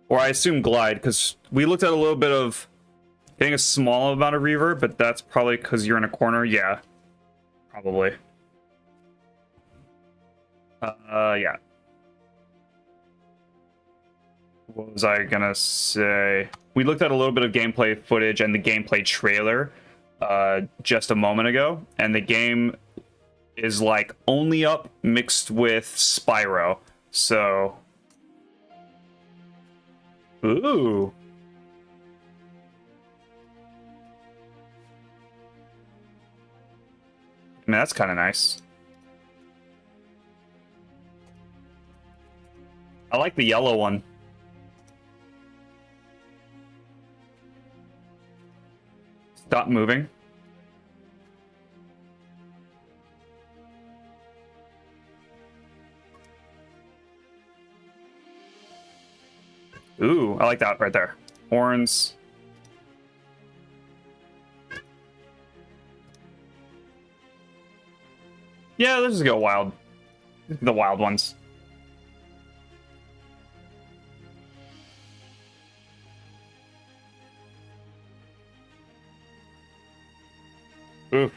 Or I assume glide, because we looked at a little bit of... Getting a small amount of reverb, but that's probably because you're in a corner. Yeah. Probably. Yeah. What was I gonna say? We looked at a little bit of gameplay footage and the gameplay trailer just a moment ago, and the game is like only up mixed with Spyro. So, ooh. I mean, that's kind of nice. I like the yellow one. Stop moving. Ooh, I like that right there. Horns. Yeah, let's just go wild. The wild ones. Oof.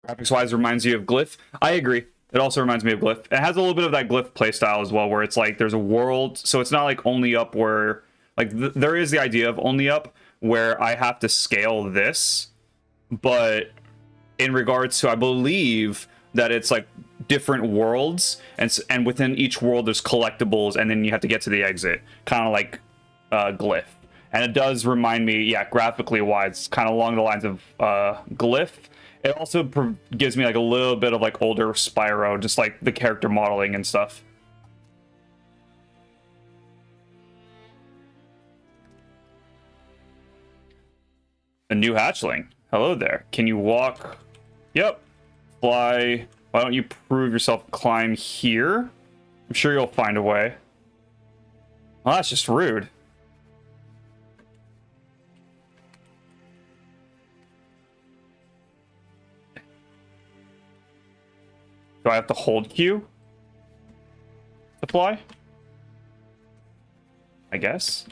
Graphics-wise reminds you of Glyph. I agree. It also reminds me of Glyph. It has a little bit of that Glyph playstyle as well, where it's like there's a world, so it's not like only up where... Like, there is the idea of only up, where I have to scale this, but in regards to, I believe, that it's like different worlds, and within each world there's collectibles, and then you have to get to the exit. Kind of like Glyph. And it does remind me, yeah, graphically wise, kind of along the lines of Glyph. It also gives me like a little bit of like older Spyro, just like the character modeling and stuff. A new hatchling. Hello there. Can you walk? Yep. Fly. Why don't you prove yourself? Climb here? I'm sure you'll find a way. Well, that's just rude. Do I have to hold Q to fly? I guess.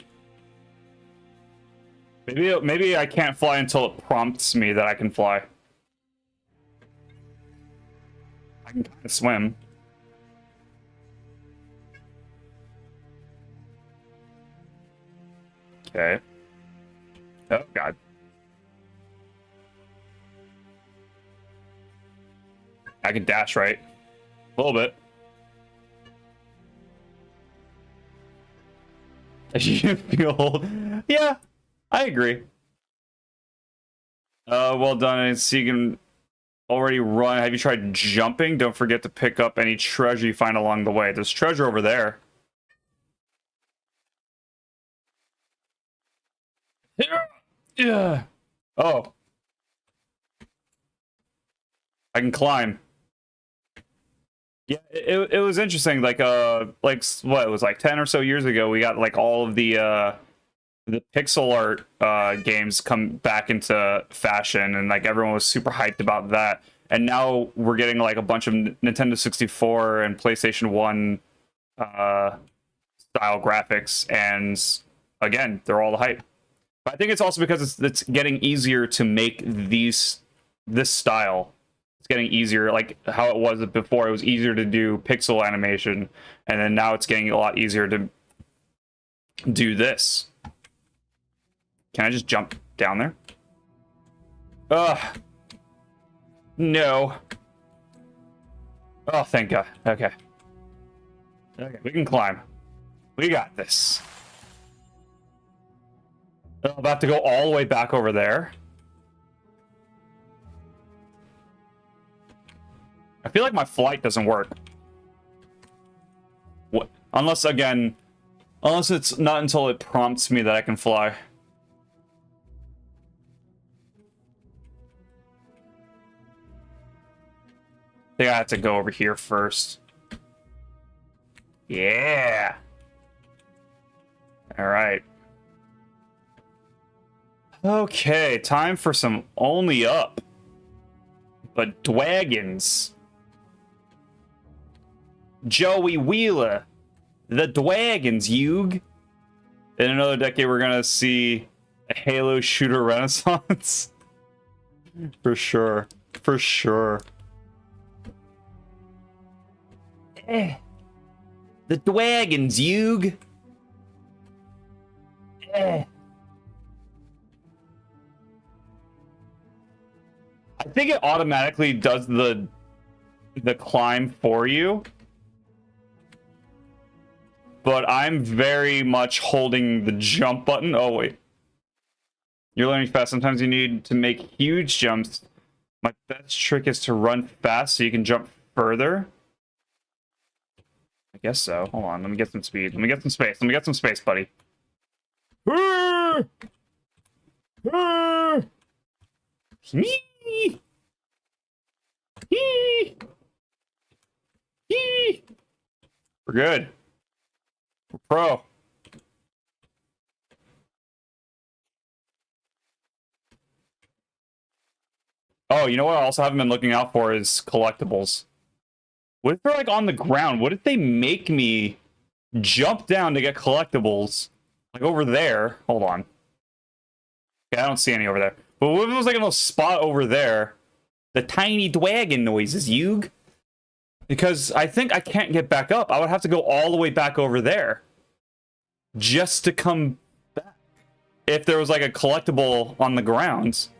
Maybe I can't fly until it prompts me that I can fly. I can kind of swim. Okay. Oh, God. I can dash, right? A little bit. You feel... Yeah, I agree. Well done. And so you can already run. Have you tried jumping? Don't forget to pick up any treasure you find along the way. There's treasure over there. Yeah. Oh. I can climb. Yeah, it was interesting. Like what, it was like 10 or so years ago, we got like all of the pixel art games come back into fashion, and like everyone was super hyped about that. And now we're getting like a bunch of Nintendo 64 and PlayStation 1 style graphics, and again, they're all the hype. But I think it's also because it's getting easier to make this style. It's getting easier, like how it was before. It was easier to do pixel animation, and then now it's getting a lot easier to do this. Can I just jump down there? Ugh. No. Oh, thank God. Okay. Okay, we can climb. We got this. I'm about to go all the way back over there. I feel like my flight doesn't work. What? Unless it's not until it prompts me that I can fly. I think I have to go over here first. Yeah. All right. Okay, time for some only up. But Dwagons. Joey Wheeler. The Dwagons, Yug. In another decade, we're gonna see a Halo shooter renaissance. For sure. For sure. The Dwagons, Yug. I think it automatically does the climb for you. But I'm very much holding the jump button. Oh, wait. You're learning fast. Sometimes you need to make huge jumps. My best trick is to run fast so you can jump further. I guess so. Hold on. Let me get some speed. Let me get some space. Let me get some space, buddy. We're good. We're pro. Oh, you know what I also haven't been looking out for is collectibles. What if they're like on the ground? What if they make me jump down to get collectibles? Like over there. Hold on. Yeah, I don't see any over there. But what if it was like a little spot over there? The tiny dwagon noises, Yug. Because I think I can't get back up. I would have to go all the way back over there. Just to come back. If there was like a collectible on the grounds.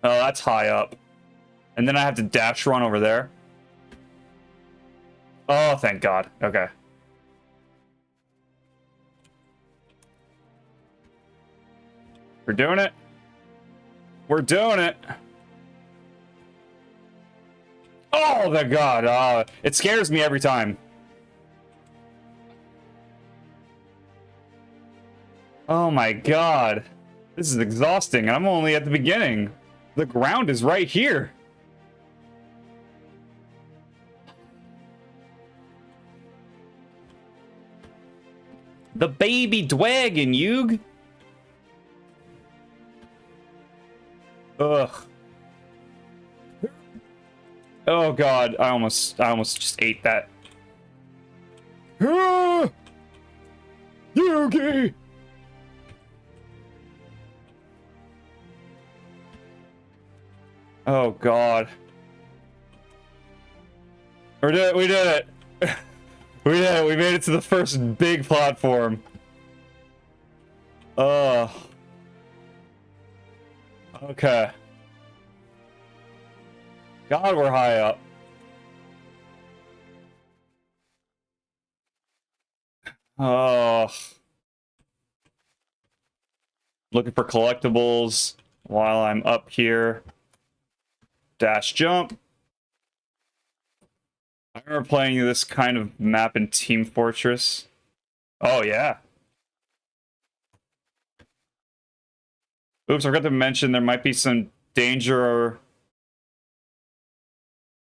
Oh, that's high up. And then I have to dash run over there. Oh, thank God. Okay. We're doing it. We're doing it. Oh, the God. It scares me every time. Oh, my God. This is exhausting, and I'm only at the beginning. The ground is right here. The baby dwagon, Yug. Ugh. Oh God, I almost just ate that. Ah! Yugi! Oh God. We did it. We did it. We did it. We made it to the first big platform. Okay. God, we're high up. Oh. Looking for collectibles while I'm up here. Dash jump. I remember playing this kind of map in Team Fortress. Oh, yeah. Oops, I forgot to mention there might be some danger.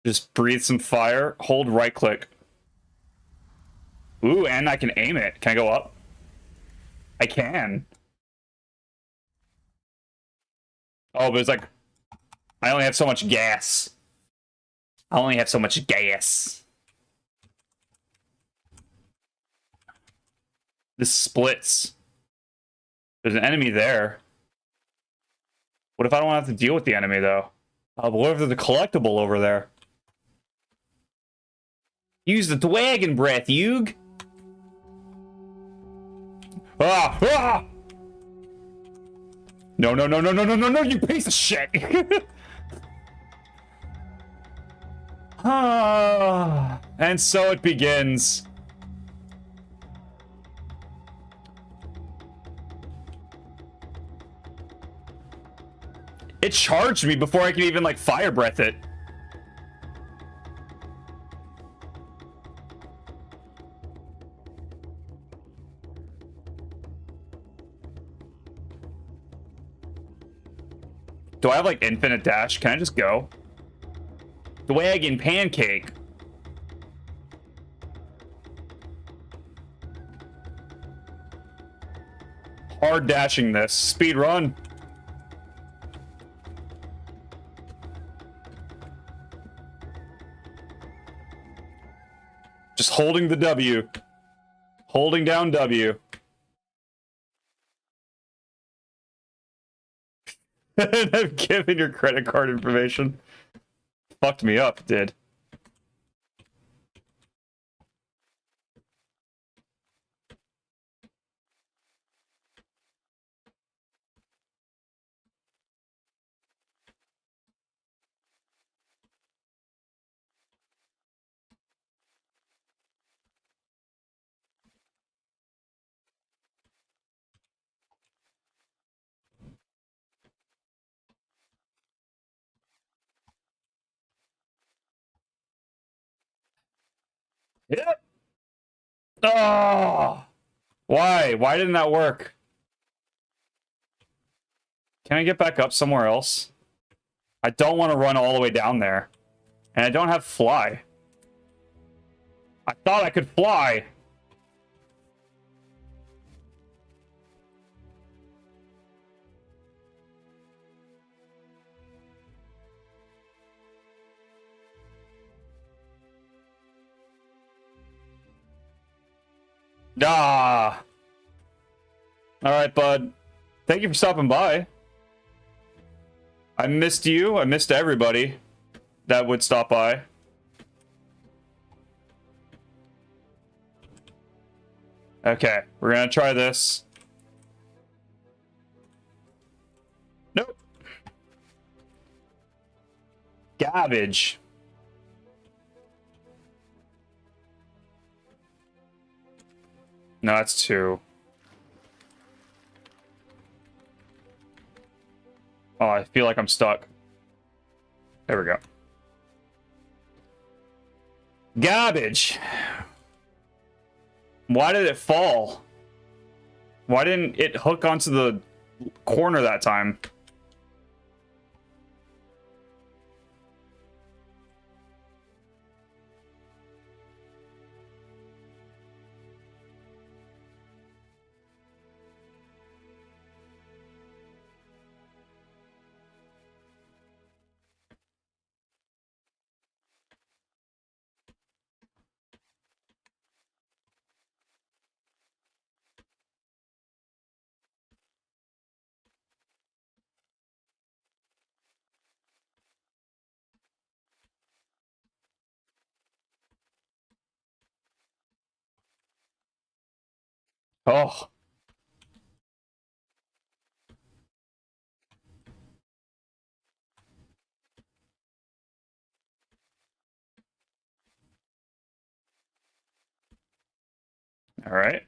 Just breathe some fire. Hold right click. Ooh, and I can aim it. Can I go up? I can. Oh, but it's like... I only have so much gas. I only have so much gas. This splits. There's an enemy there. What if I don't have to deal with the enemy, though? But what if there's a collectible over there? Use the dwagon breath, Yug! Ah! Ah! No, no, no, no, no, no, no, no, you piece of shit! Ah, and so it begins. It charged me before I could even, like, fire breath it. Do I have, like, infinite dash? Can I just go? Dwagon pancake. hard dashing this. Speed run. Just holding the W. Holding down W. And I've given your credit card information. Fucked me up, did. Yep. Oh! Why? Why didn't that work? Can I get back up somewhere else? I don't want to run all the way down there. And I don't have fly. I thought I could fly. Ah. All right, bud. Thank you for stopping by. I missed you. I missed everybody that would stop by. Okay, we're gonna try this. Nope. Garbage. No, that's two. Oh, I feel like I'm stuck. There we go. Garbage. Why did it fall? Why didn't it hook onto the corner that time? Oh. All right.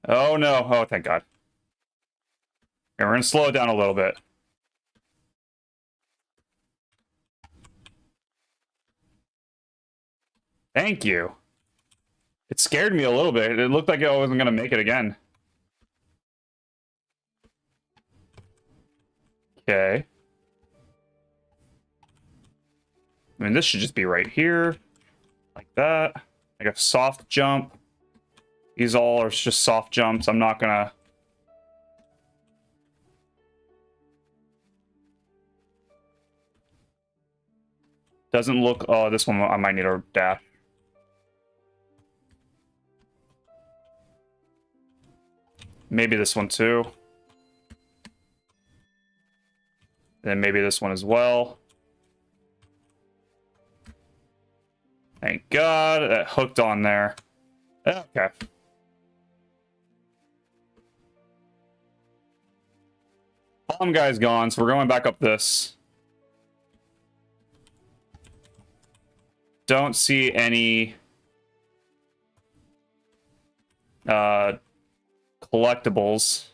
Oh no. Oh, thank God. And we're gonna slow it down a little bit. Thank you. It scared me a little bit. It looked like I wasn't gonna make it again. Okay. I mean, this should just be right here. Like that. Like a soft jump. These all are just soft jumps. I'm not gonna... Doesn't look... Oh, this one I might need a dash. Maybe this one too. Then maybe this one as well. Thank God that hooked on there. Okay. Bomb guy's gone, so we're going back up this. Don't see any collectibles.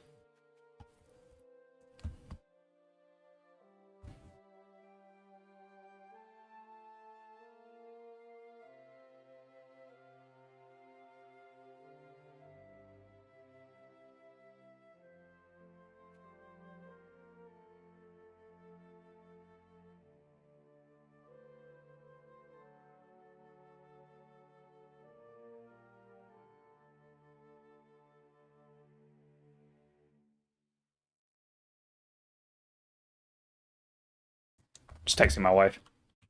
Just texting my wife.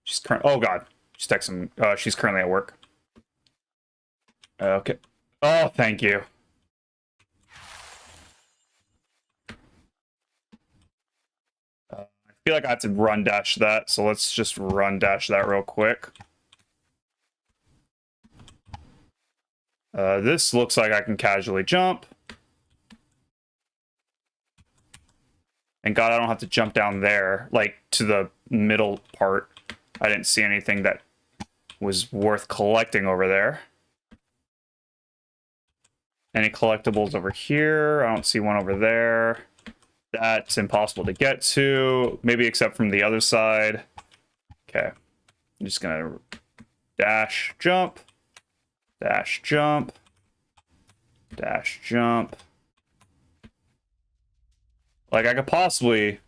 She's oh god. She's texting. She's currently at work. Okay. Oh, thank you. I feel like I have to run dash that, so let's just run dash that real quick. This looks like I can casually jump. And God, I don't have to jump down there, like, to the middle part. I didn't see anything that was worth collecting over there. Any collectibles over here? I don't see one over there. That's impossible to get to, maybe except from the other side. Okay. I'm just gonna dash, jump, dash, jump, dash, jump. Like, I could possibly